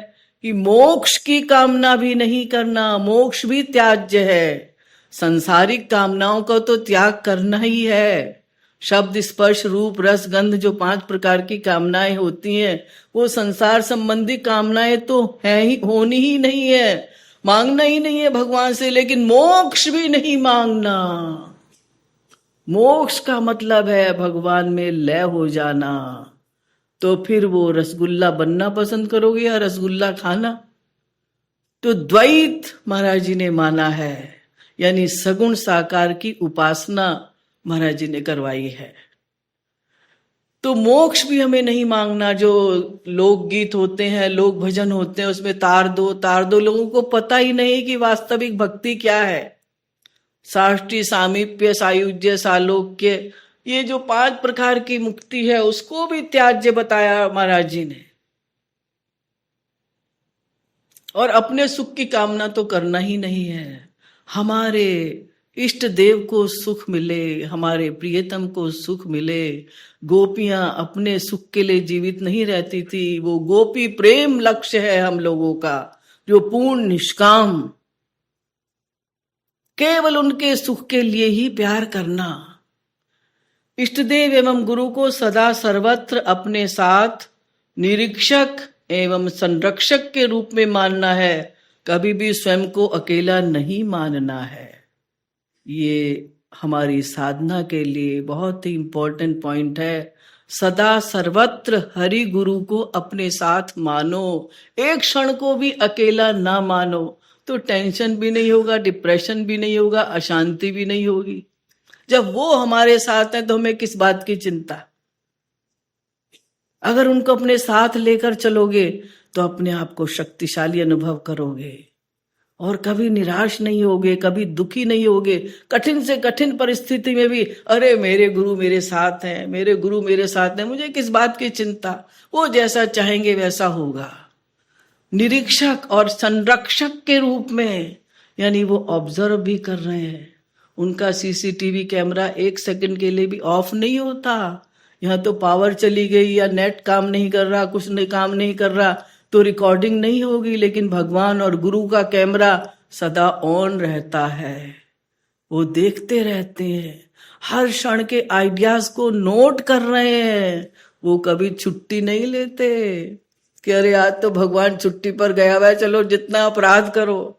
कि मोक्ष की कामना भी नहीं करना, मोक्ष भी त्याज्य है। संसारिक कामनाओं का तो त्याग करना ही है। शब्द, स्पर्श, रूप, रस, गंध, जो 5 प्रकार की कामनाएं होती हैं, वो संसार संबंधी कामनाएं तो है ही, होनी ही नहीं है, मांगना ही नहीं है भगवान से। लेकिन मोक्ष भी नहीं मांगना। मोक्ष का मतलब है भगवान में लय हो जाना। तो फिर वो रसगुल्ला बनना पसंद करोगे या रसगुल्ला खाना? तो द्वैत महाराज जी ने माना है, यानी सगुण साकार की उपासना महाराज जी ने करवाई है। तो मोक्ष भी हमें नहीं मांगना। जो लोकगीत होते हैं, लोक भजन होते हैं, उसमें तार दो, लोगों को पता ही नहीं कि वास्तविक भक्ति क्या है। साष्टी, सामीप्य, सायुज्य, सालोक्य, ये जो 5 प्रकार की मुक्ति है, उसको भी त्याज्य बताया महाराज जी ने। और अपने सुख की कामना तो करना ही नहीं है। हमारे इष्ट देव को सुख मिले, हमारे प्रियतम को सुख मिले। गोपियां अपने सुख के लिए जीवित नहीं रहती थी, वो गोपी प्रेम लक्ष्य है हम लोगों का, जो पूर्ण निष्काम, केवल उनके सुख के लिए ही प्यार करना। इष्ट देव एवं गुरु को सदा सर्वत्र अपने साथ निरीक्षक एवं संरक्षक के रूप में मानना है, कभी भी स्वयं को अकेला नहीं मानना है। ये हमारी साधना के लिए बहुत ही इंपॉर्टेंट पॉइंट है। सदा सर्वत्र हरि गुरु को अपने साथ मानो, एक क्षण को भी अकेला ना मानो, तो टेंशन भी नहीं होगा, डिप्रेशन भी नहीं होगा, अशांति भी नहीं होगी। जब वो हमारे साथ हैं तो हमें किस बात की चिंता। अगर उनको अपने साथ लेकर चलोगे तो अपने आप को शक्तिशाली अनुभव करोगे और कभी निराश नहीं होगे, कभी दुखी नहीं होगे। कठिन से कठिन परिस्थिति में भी अरे मेरे गुरु मेरे साथ हैं, मेरे गुरु मेरे साथ हैं, मुझे किस बात की चिंता, वो जैसा चाहेंगे वैसा होगा। निरीक्षक और संरक्षक के रूप में, यानी वो ऑब्जर्व भी कर रहे हैं। उनका CCTV कैमरा 1 सेकंड के लिए भी ऑफ नहीं होता। यहाँ तो पावर चली गई या नेट काम नहीं कर रहा, कुछ नहीं काम नहीं कर रहा, तो रिकॉर्डिंग नहीं होगी। लेकिन भगवान और गुरु का कैमरा सदा ऑन रहता है, वो देखते रहते हैं, हर क्षण के आइडियाज को नोट कर रहे हैं। वो कभी छुट्टी नहीं लेते कि अरे आज तो भगवान छुट्टी पर गया हुआ है, चलो जितना अपराध करो।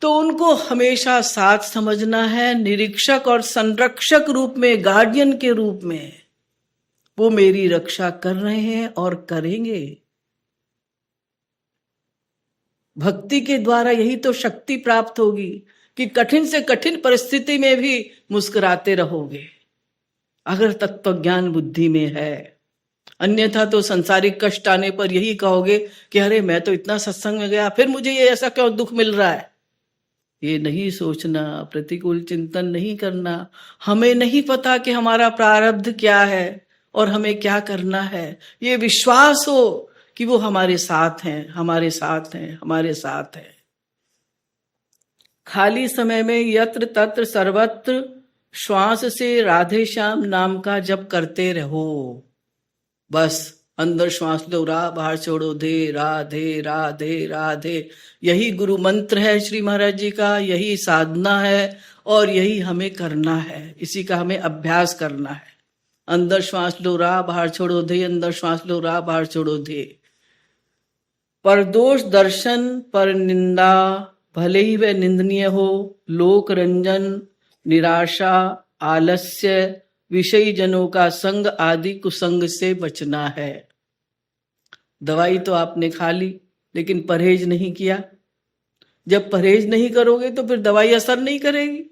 तो उनको हमेशा साथ समझना है, निरीक्षक और संरक्षक रूप में, गार्डियन के रूप में। वो मेरी रक्षा कर रहे हैं और करेंगे। भक्ति के द्वारा यही तो शक्ति प्राप्त होगी कि कठिन से कठिन परिस्थिति में भी मुस्कुराते रहोगे, अगर तत्व ज्ञान बुद्धि में है। अन्यथा तो सांसारिक कष्ट आने पर यही कहोगे कि अरे मैं तो इतना सत्संग में गया, फिर मुझे ये ऐसा क्यों दुख मिल रहा है। ये नहीं सोचना, प्रतिकूल चिंतन नहीं करना। हमें नहीं पता कि हमारा प्रारब्ध क्या है और हमें क्या करना है। ये विश्वास हो कि वो हमारे साथ हैं, हमारे साथ हैं, हमारे साथ हैं। खाली समय में यत्र तत्र सर्वत्र श्वास से राधे श्याम नाम का जप करते रहो। बस अंदर श्वास लो, बाहर छोड़ो, धे राधे राधे राधे। यही गुरु मंत्र है श्री महाराज जी का, यही साधना है और यही हमें करना है, इसी का हमें अभ्यास करना है। अंदर श्वास लो, बाहर छोड़ो धे, अंदर श्वास लो, बाहर छोड़ो धे। पर दोष दर्शन पर निंदा, भले ही वह निंदनीय हो, लोक रंजन, निराशा, आलस्य, विषयी जनों का संग आदि कुसंग से बचना है। दवाई तो आपने खा ली लेकिन परहेज नहीं किया। जब परहेज नहीं करोगे तो फिर दवाई असर नहीं करेगी।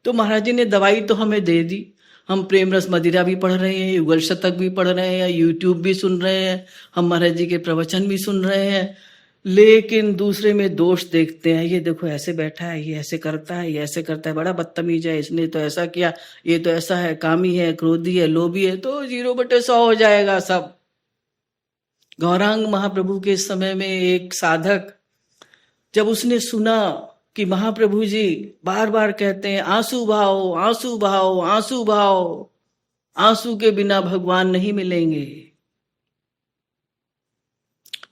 तो महाराज जी ने दवाई तो हमें दे दी। हम प्रेम रस मदिरा भी पढ़ रहे हैं, युगल शतक भी पढ़ रहे हैं, यूट्यूब भी सुन रहे हैं, हम महाराज जी के प्रवचन भी सुन रहे हैं, लेकिन दूसरे में दोष देखते हैं। ये देखो ऐसे बैठा है, ये ऐसे करता है, ये ऐसे करता है, बड़ा बदतमीज है, इसने तो ऐसा किया, ये तो ऐसा है, कामी है, क्रोधी है, लोभी है। तो 0/100 हो जाएगा सब। गौरांग महाप्रभु के समय में एक साधक, जब उसने सुना कि महाप्रभु जी बार बार कहते हैं आंसू बहाओ, आंसू बहाओ, आंसू बहाओ, आंसू के बिना भगवान नहीं मिलेंगे।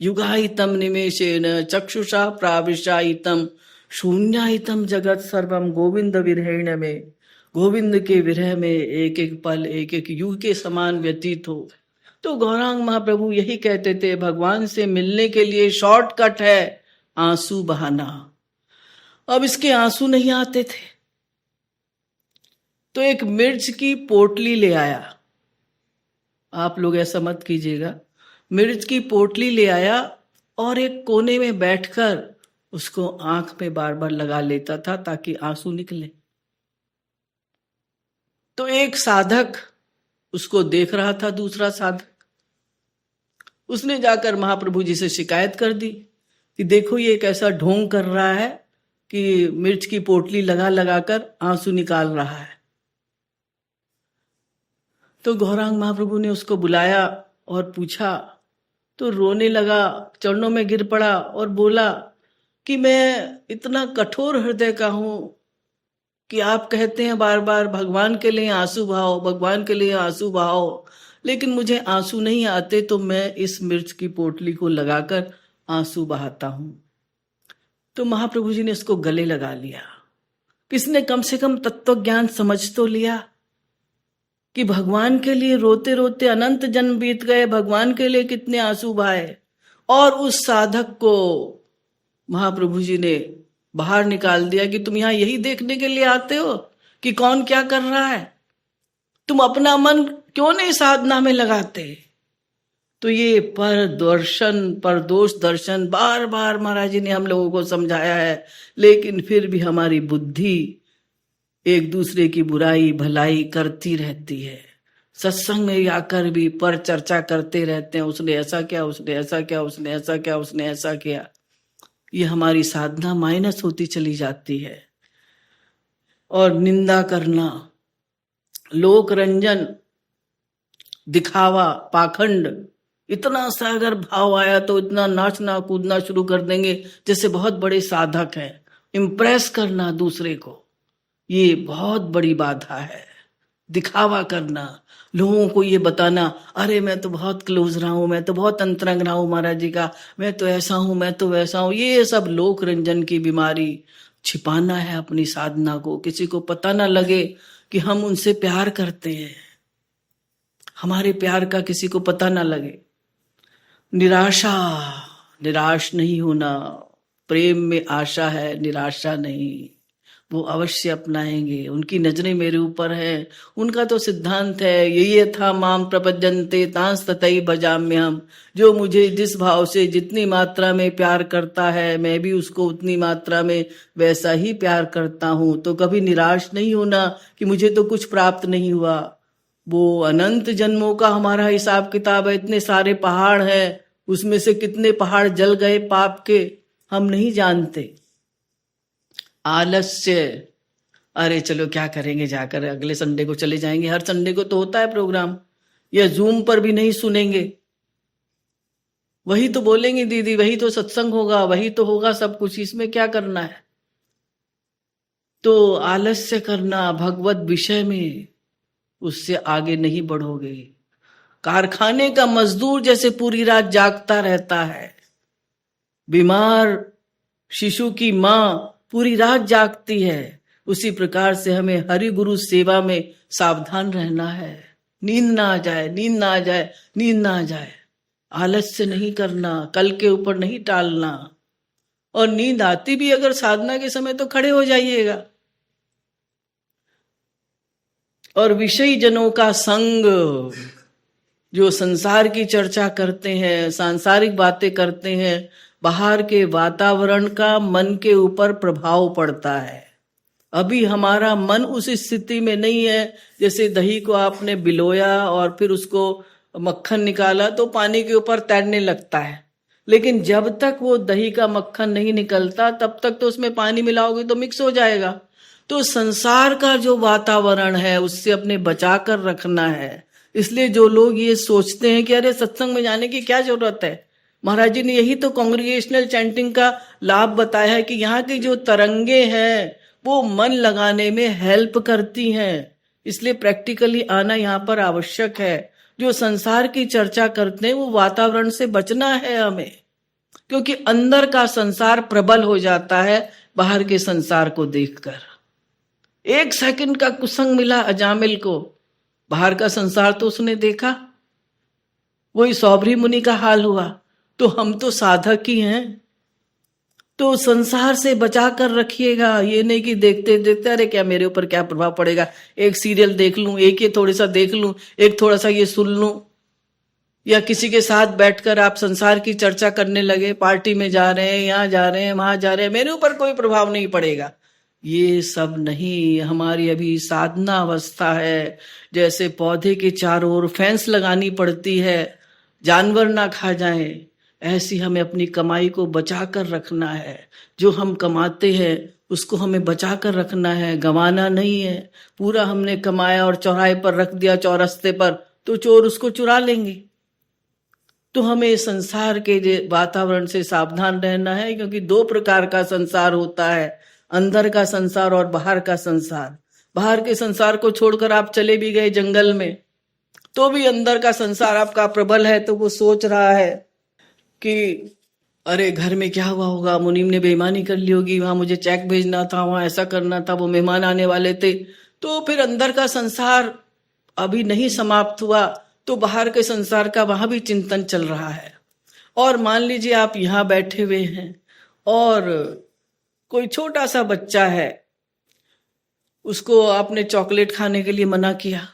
युगाहितम निमेषेण चक्षुषा प्राविशाहितम शून्याहितम जगत सर्वम गोविंद विरहेण में। गोविंद के विरह में एक एक पल, एक एक युग के समान व्यतीत हो। तो गौरांग महाप्रभु यही कहते थे, भगवान से मिलने के लिए शॉर्टकट है आंसू बहाना। अब इसके आंसू नहीं आते थे तो एक मिर्च की पोटली ले आया। आप लोग ऐसा मत कीजिएगा। मिर्च की पोटली ले आया और एक कोने में बैठकर उसको आंख में बार बार लगा लेता था ताकि आंसू निकले। तो एक साधक उसको देख रहा था, दूसरा साधक, उसने जाकर महाप्रभु जी से शिकायत कर दी कि देखो ये कैसा ढोंग कर रहा है कि मिर्च की पोटली लगा लगा कर आंसू निकाल रहा है। तो गौरांग महाप्रभु ने उसको बुलाया और पूछा, तो रोने लगा, चरणों में गिर पड़ा और बोला कि मैं इतना कठोर हृदय का हूं कि आप कहते हैं बार बार भगवान के लिए आंसू बहाओ, भगवान के लिए आंसू बहाओ, लेकिन मुझे आंसू नहीं आते, तो मैं इस मिर्च की पोटली को लगाकर आंसू बहाता हूं। तो महाप्रभु जी ने इसको गले लगा लिया। किसने कम से कम तत्व ज्ञान समझ तो लिया कि भगवान के लिए रोते रोते अनंत जन्म बीत गए, भगवान के लिए कितने आंसू बहाए। और उस साधक को महाप्रभु जी ने बाहर निकाल दिया कि तुम यहां यही देखने के लिए आते हो कि कौन क्या कर रहा है, तुम अपना मन क्यों नहीं साधना में लगाते। तो ये परदोष दर्शन बार बार महाराज जी ने हम लोगों को समझाया है, लेकिन फिर भी हमारी बुद्धि एक दूसरे की बुराई भलाई करती रहती है। सत्संग में आकर भी पर चर्चा करते रहते हैं, उसने ऐसा किया, उसने ऐसा किया, उसने ऐसा किया, उसने ऐसा किया। ये हमारी साधना माइनस होती चली जाती है। और निंदा करना, लोक रंजन, दिखावा, पाखंड, इतना सा अगर भाव आया तो इतना नाचना कूदना शुरू कर देंगे जैसे बहुत बड़े साधक हैं। इम्प्रेस करना दूसरे को, ये बहुत बड़ी बाधा है। दिखावा करना, लोगों को ये बताना, अरे मैं तो बहुत क्लोज रहा हूं, मैं तो बहुत अंतरंग रहा हूं महाराज जी का, मैं तो ऐसा हूं, मैं तो वैसा हूं। ये सब लोक रंजन की बीमारी। छिपाना है अपनी साधना को, किसी को पता ना लगे कि हम उनसे प्यार करते हैं, हमारे प्यार का किसी को पता ना लगे। निराशा, निराश नहीं होना। प्रेम में आशा है, निराशा नहीं। वो अवश्य अपनाएंगे, उनकी नजरें मेरे ऊपर हैं, उनका तो सिद्धांत है यही था, माम प्रपद्यन्ते तांस ततई भजाम्यहम्। जो मुझे जिस भाव से जितनी मात्रा में प्यार करता है, मैं भी उसको उतनी मात्रा में वैसा ही प्यार करता हूं। तो कभी निराश नहीं होना कि मुझे तो कुछ प्राप्त नहीं हुआ। वो अनंत जन्मों का हमारा हिसाब किताब है, इतने सारे पहाड़ हैं, उसमें से कितने पहाड़ जल गए पाप के हम नहीं जानते। आलस्य, अरे चलो क्या करेंगे, जाकर अगले संडे को चले जाएंगे, हर संडे को तो होता है प्रोग्राम, या जूम पर भी नहीं सुनेंगे, वही तो बोलेंगे दीदी, वही तो सत्संग होगा, वही तो होगा सब कुछ, इसमें क्या करना है। तो आलस्य करना भगवत विषय में, उससे आगे नहीं बढ़ोगे। कारखाने का मजदूर जैसे पूरी रात जागता रहता है, बीमार शिशु की मां पूरी रात जागती है, उसी प्रकार से हमें हरि गुरु सेवा में सावधान रहना है। नींद ना आ जाए, नींद ना आ जाए, नींद ना आ जाए। आलस्य नहीं करना, कल के ऊपर नहीं टालना। और नींद आती भी अगर साधना के समय तो खड़े हो जाइएगा। और विषयी जनों का संग, जो संसार की चर्चा करते हैं, सांसारिक बातें करते हैं, बाहर के वातावरण का मन के ऊपर प्रभाव पड़ता है। अभी हमारा मन उस स्थिति में नहीं है, जैसे दही को आपने बिलोया और फिर उसको मक्खन निकाला तो पानी के ऊपर तैरने लगता है, लेकिन जब तक वो दही का मक्खन नहीं निकलता तब तक तो उसमें पानी मिलाओगे तो मिक्स हो जाएगा। तो संसार का जो वातावरण है उससे अपने बचा कर रखना है। इसलिए जो लोग ये सोचते हैं कि अरे सत्संग में जाने की क्या जरूरत है, महाराज जी ने यही तो कांग्रीगेशनल चैंटिंग का लाभ बताया है कि यहाँ की जो तरंगे हैं वो मन लगाने में हेल्प करती हैं, इसलिए प्रैक्टिकली आना यहाँ पर आवश्यक है। जो संसार की चर्चा करते हैं वो वातावरण से बचना है हमें, क्योंकि अंदर का संसार प्रबल हो जाता है बाहर के संसार को देखकर। 1 सेकंड का कुसंग मिला अजामिल को, बाहर का संसार तो उसने देखा, वही सौभरी मुनि का हाल हुआ। तो हम तो साधक ही हैं, तो संसार से बचा कर रखिएगा। ये नहीं कि देखते देखते अरे क्या मेरे ऊपर क्या प्रभाव पड़ेगा, एक सीरियल देख लूं, एक ये थोड़ा सा देख लूं, एक थोड़ा सा ये सुन लूं, या किसी के साथ बैठकर आप संसार की चर्चा करने लगे, पार्टी में जा रहे हैं, यहाँ जा रहे हैं, वहां जा रहे हैं, मेरे ऊपर कोई प्रभाव नहीं पड़ेगा। ये सब नहीं, हमारी अभी साधना अवस्था है। जैसे पौधे के चारों ओर फेंस लगानी पड़ती है, जानवर ना खा जाएं, ऐसी हमें अपनी कमाई को बचा कर रखना है। जो हम कमाते हैं उसको हमें बचा कर रखना है, गंवाना नहीं है। पूरा हमने कमाया और चौराहे पर रख दिया, चौरस्ते पर, तो चोर उसको चुरा लेंगे। तो हमें संसार के वातावरण से सावधान रहना है, क्योंकि 2 प्रकार का संसार होता है, अंदर का संसार और बाहर का संसार। बाहर के संसार को छोड़कर आप चले भी गए जंगल में तो भी अंदर का संसार आपका प्रबल है, तो वो सोच रहा है कि अरे घर में क्या हुआ होगा, मुनीम ने बेईमानी कर ली होगी, वहां मुझे चेक भेजना था, वहां ऐसा करना था, वो मेहमान आने वाले थे। तो फिर अंदर का संसार अभी नहीं समाप्त हुआ, तो बाहर के संसार का वहां भी चिंतन चल रहा है। और मान लीजिए आप यहाँ बैठे हुए हैं और कोई छोटा सा बच्चा है, उसको आपने चॉकलेट खाने के लिए मना किया।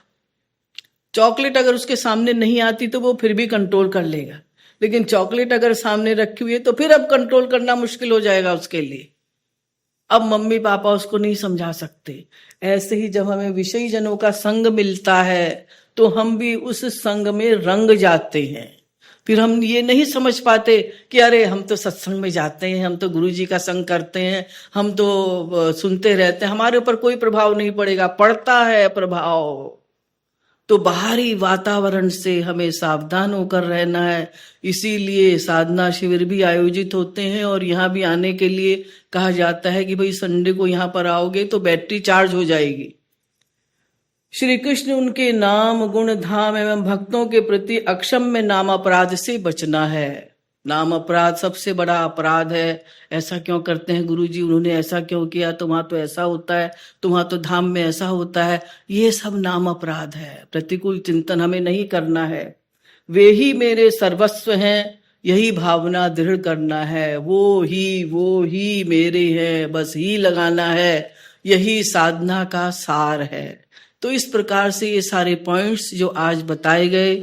चॉकलेट अगर उसके सामने नहीं आती तो वो फिर भी कंट्रोल कर लेगा, लेकिन चॉकलेट अगर सामने रखी हुई है तो फिर अब कंट्रोल करना मुश्किल हो जाएगा उसके लिए। अब मम्मी पापा उसको नहीं समझा सकते। ऐसे ही जब हमें विषयी जनों का संग मिलता है तो हम भी उस संग में रंग जाते हैं। फिर हम ये नहीं समझ पाते कि अरे हम तो सत्संग में जाते हैं, हम तो गुरु जी का संग करते हैं, हम तो सुनते रहते हैं, हमारे ऊपर कोई प्रभाव नहीं पड़ेगा। पड़ता है प्रभाव। तो बाहरी वातावरण से हमें सावधान होकर रहना है। इसीलिए साधना शिविर भी आयोजित होते हैं और यहाँ भी आने के लिए कहा जाता है कि भाई संडे को यहाँ पर आओगे तो बैटरी चार्ज हो जाएगी। श्री कृष्ण उनके नाम गुण धाम एवं भक्तों के प्रति अक्षम्य नाम अपराध से बचना है। नाम अपराध सबसे बड़ा अपराध है। ऐसा क्यों करते हैं गुरु जी, उन्होंने ऐसा क्यों किया, तो वहां तो ऐसा होता है, तो वहां तो धाम में ऐसा होता है, ये सब नाम अपराध है। प्रतिकूल चिंतन हमें नहीं करना है। वे ही मेरे सर्वस्व हैं, यही भावना दृढ़ करना है। वो ही मेरे हैं, बस ही लगाना है, यही साधना का सार है। तो इस प्रकार से ये सारे पॉइंट्स जो आज बताए गए,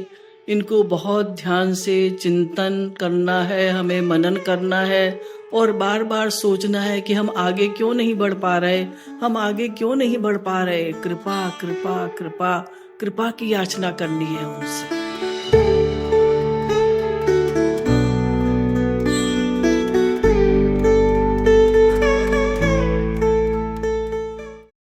इनको बहुत ध्यान से चिंतन करना है, हमें मनन करना है और बार बार सोचना है कि हम आगे क्यों नहीं बढ़ पा रहे, हम आगे क्यों नहीं बढ़ पा रहे। कृपा कृपा कृपा कृपा की याचना करनी है उनसे।